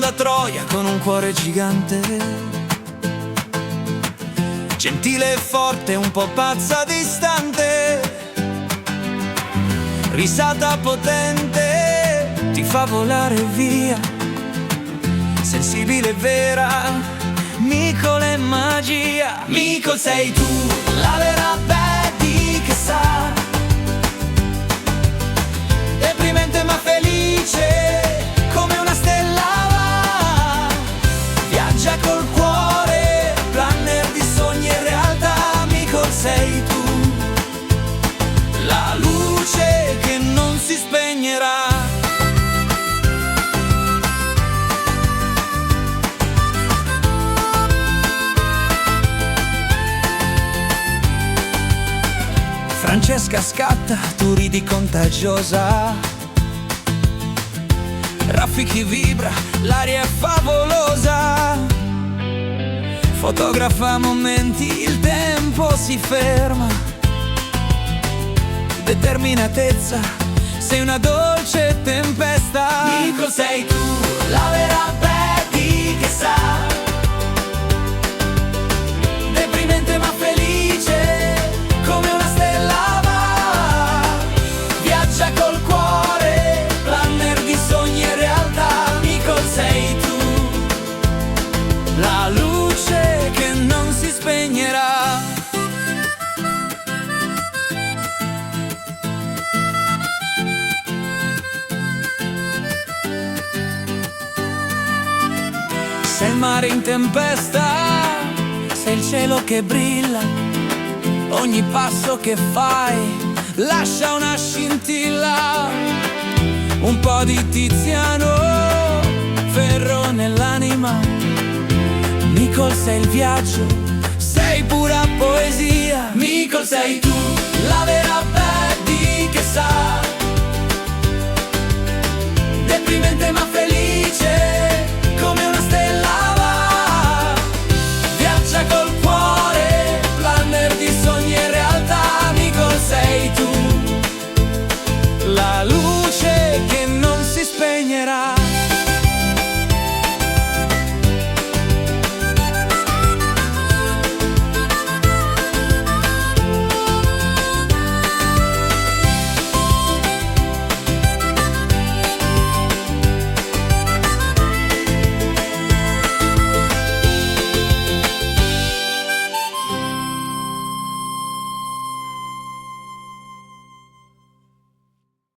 da Troia con un cuore gigante, gentile e forte, un po' pazza, distante, risata potente, ti fa volare via, sensibile e vera, Micol è magia. Micol sei tu, la vera Betty che sa, deprimente ma felice, come una stella va, viaggia col cuore, planner di sogni e realtà. Micol sei tu, la luce che non si spegnerà. Francesca scatta, tu ridi contagiosa, Raffichi vibra, l'aria è favolosa, fotografa momenti, il tempo si ferma, determinatezza, sei una dolce tempesta. Micol sei tu, la vera Betty che sa, deprimente ma felice, come una stella va, viaggia col cuore, planner di sogni e realtà. Micol sei tu, la luce che non si spegnerà. Sei il mare in tempesta, sei il cielo che brilla, ogni passo che fai lascia una scintilla, un po' di Tiziano Ferro nell'anima. Micol sei il viaggio, sei pura poesia. Micol sei tu, la vera Betty che sa, deprimente ma felice,